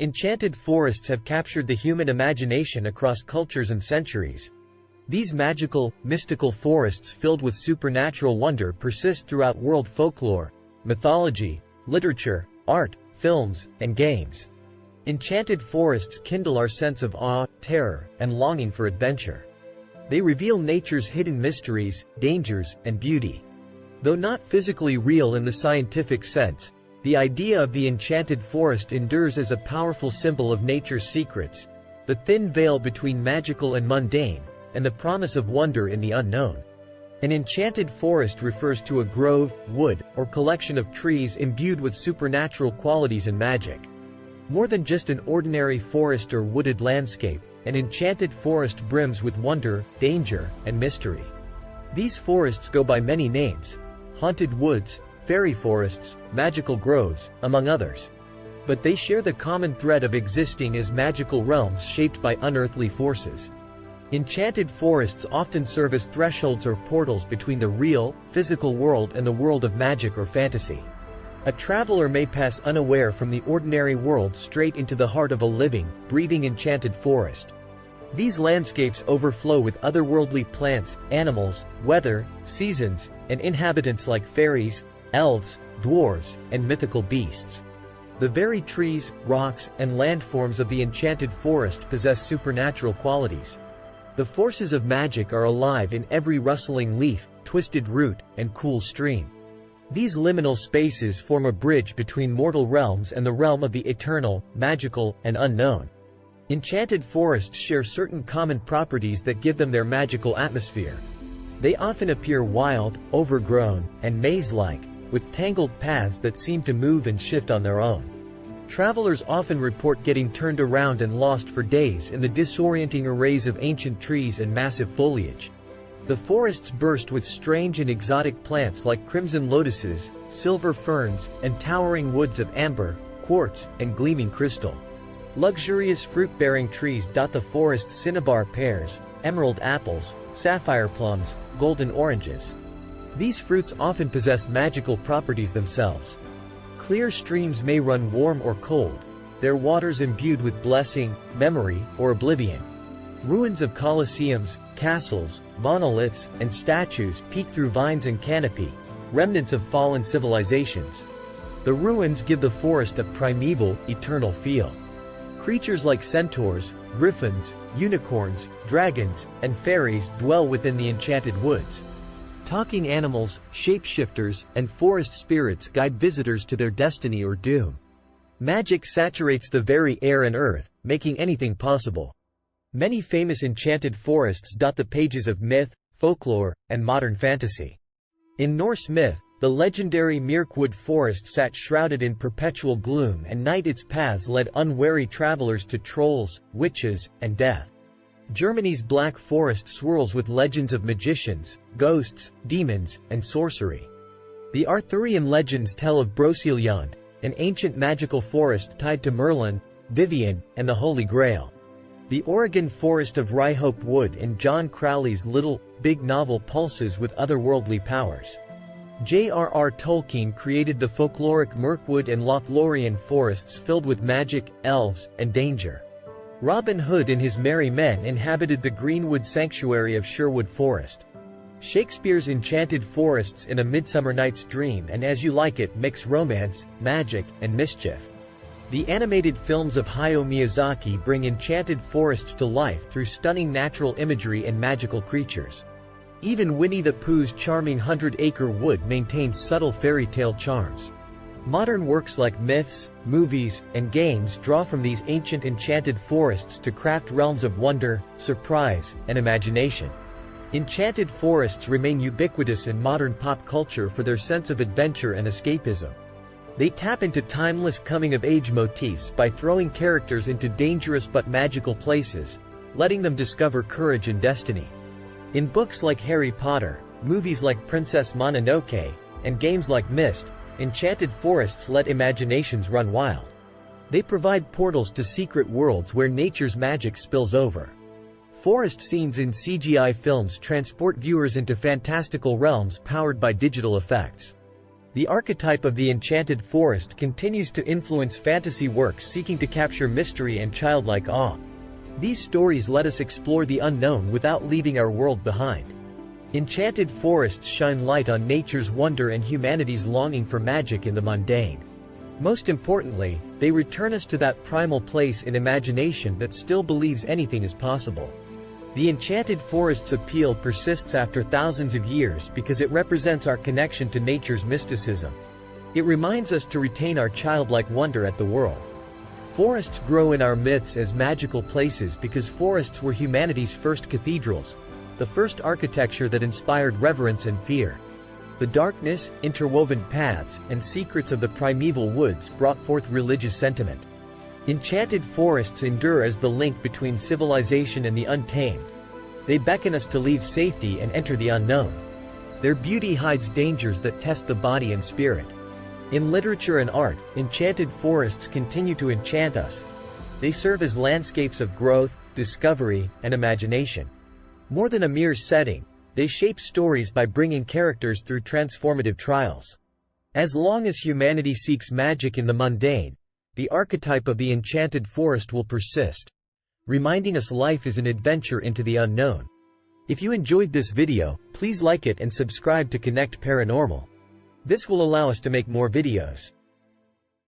Enchanted forests have captured the human imagination across cultures and centuries. These magical, mystical forests filled with supernatural wonder persist throughout world folklore, mythology, literature, art, films, and games. Enchanted forests kindle our sense of awe, terror, and longing for adventure. They reveal nature's hidden mysteries, dangers, and beauty. Though not physically real in the scientific sense, the idea of the enchanted forest endures as a powerful symbol of nature's secrets, the thin veil between magical and mundane, and the promise of wonder in the unknown. An enchanted forest refers to a grove, wood, or collection of trees imbued with supernatural qualities and magic. More than just an ordinary forest or wooded landscape, an enchanted forest brims with wonder, danger, and mystery. These forests go by many names: haunted woods, fairy forests, magical groves, among others. But they share the common thread of existing as magical realms shaped by unearthly forces. Enchanted forests often serve as thresholds or portals between the real, physical world and the world of magic or fantasy. A traveler may pass unaware from the ordinary world straight into the heart of a living, breathing enchanted forest. These landscapes overflow with otherworldly plants, animals, weather, seasons, and inhabitants like fairies, elves, dwarves, and mythical beasts. The very trees, rocks, and landforms of the enchanted forest possess supernatural qualities. The forces of magic are alive in every rustling leaf, twisted root, and cool stream. These liminal spaces form a bridge between mortal realms and the realm of the eternal, magical, and unknown. Enchanted forests share certain common properties that give them their magical atmosphere. They often appear wild, overgrown, and maze-like, with tangled paths that seem to move and shift on their own. Travelers often report getting turned around and lost for days in the disorienting arrays of ancient trees and massive foliage. The forests burst with strange and exotic plants like crimson lotuses, silver ferns, and towering woods of amber, quartz, and gleaming crystal. Luxurious fruit-bearing trees dot the forest: cinnabar pears, emerald apples, sapphire plums, golden oranges. These fruits often possess magical properties themselves. Clear streams may run warm or cold, their waters imbued with blessing, memory, or oblivion. Ruins of colosseums, castles, monoliths, and statues peek through vines and canopy, remnants of fallen civilizations. The ruins give the forest a primeval, eternal feel. Creatures like centaurs, griffins, unicorns, dragons, and fairies dwell within the enchanted woods. Talking animals, shapeshifters, and forest spirits guide visitors to their destiny or doom. Magic saturates the very air and earth, making anything possible. Many famous enchanted forests dot the pages of myth, folklore, and modern fantasy. In Norse myth, the legendary Myrkwood forest sat shrouded in perpetual gloom, and night its paths led unwary travelers to trolls, witches, and death. Germany's Black Forest swirls with legends of magicians, ghosts, demons, and sorcery. The Arthurian legends tell of Brocéliande, an ancient magical forest tied to Merlin, Vivian, and the Holy Grail. The Oregon forest of Ryehope Wood in John Crowley's Little, Big novel pulses with otherworldly powers. J.R.R. Tolkien created the folkloric Myrkwood and Lothlorien forests filled with magic, elves, and danger. Robin Hood and his merry men inhabited the Greenwood Sanctuary of Sherwood Forest. Shakespeare's enchanted forests in A Midsummer Night's Dream and As You Like It mix romance, magic, and mischief. The animated films of Hayao Miyazaki bring enchanted forests to life through stunning natural imagery and magical creatures. Even Winnie the Pooh's charming 100-acre wood maintains subtle fairy tale charms. Modern works like myths, movies, and games draw from these ancient enchanted forests to craft realms of wonder, surprise, and imagination. Enchanted forests remain ubiquitous in modern pop culture for their sense of adventure and escapism. They tap into timeless coming-of-age motifs by throwing characters into dangerous but magical places, letting them discover courage and destiny. In books like Harry Potter, movies like Princess Mononoke, and games like Myst, enchanted forests let imaginations run wild. They provide portals to secret worlds where nature's magic spills over. Forest scenes in CGI films transport viewers into fantastical realms powered by digital effects. The archetype of the enchanted forest continues to influence fantasy works seeking to capture mystery and childlike awe. These stories let us explore the unknown without leaving our world behind. Enchanted forests shine light on nature's wonder and humanity's longing for magic in the mundane. Most importantly, they return us to that primal place in imagination that still believes anything is possible. The enchanted forest's appeal persists after thousands of years because it represents our connection to nature's mysticism. It reminds us to retain our childlike wonder at the world. Forests grow in our myths as magical places because forests were humanity's first cathedrals, the first architecture that inspired reverence and fear. The darkness, interwoven paths, and secrets of the primeval woods brought forth religious sentiment. Enchanted forests endure as the link between civilization and the untamed. They beckon us to leave safety and enter the unknown. Their beauty hides dangers that test the body and spirit. In literature and art, enchanted forests continue to enchant us. They serve as landscapes of growth, discovery, and imagination. More than a mere setting, they shape stories by bringing characters through transformative trials. As long as humanity seeks magic in the mundane, the archetype of the enchanted forest will persist, reminding us life is an adventure into the unknown. If you enjoyed this video, please like it and subscribe to Connect Paranormal. This will allow us to make more videos.